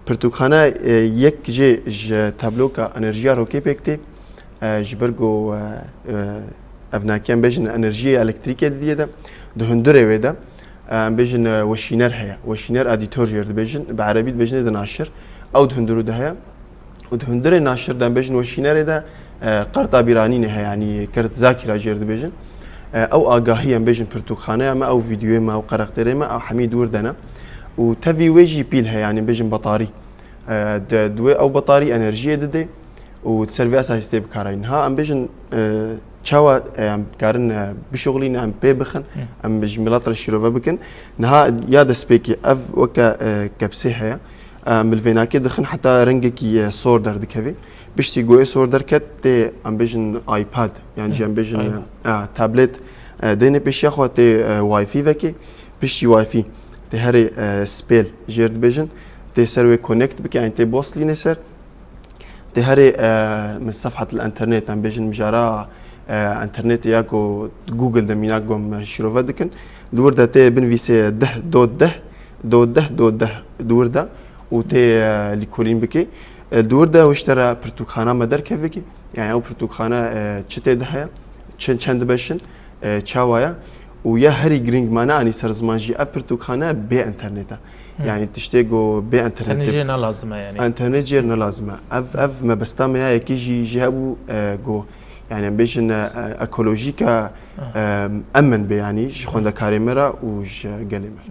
پرتوخانه یک جه تابلوکا انرژیا روکی پکتی جبرگو افناکیان بجن انرژی الکتریکی دیده ده هندره ویده بجن وشینر هیا وشینر ادیتور جرد بجن بعربی بجن ده ناشر او ده هندرو ده هیا و ده هندره ناشر ده بجن وشینر ده قرطه بیرانی نه یعنی کرت ذاکره جرد بجن او آگاهی بجن پرتوخانه ما او فيديو ما او قرقتره ما او حميد وردنا وتفي ويجي بيلها يعني بجن بطاري دوي او بطاري انرژی دده و تسروي اساس تيب كارين ها ام بيجن تشاوا ام كارن بشغلين ام بيبخن ام بجملات الشروفه بكن نها يا سبيكي اف وكا كبسيها ام بالفيناكي دخن حتى رنجكي سوردر دكفي بيشتي جوي سوردر كت ام بيجن ايباد يعني جم بيجن تابلت ديني بيش ياخذ واي فاي وكي بيشتي واي فاي تهري سبيل جيرد بيجن تسروي كونكت بك يعني تبوصلي نسر تهري من صفحة الانترنت عم بيجن مجارا انترنت ياكو جوجل دميناكم شروفا دكن دور دا تي بنفيسي ده دو ده دور دا وتي ليكولين بكي الدور دا واشترى برتوخانه مدر كيفكي يعني او برتوخانه تشتي دهيا چند بشن چاوايا ويا هري جرينج مانا اني سرزمانجي اف برتوخانه بي انترنتا يعني تشتيجو بانترنت انترنت لازمه يعني انترنت لازمه اف ما بستعمل هي كيجي جابو جو يعني بيجن اكولوجيكا امن بي يعني شخون دا كاريمرا وج قليمر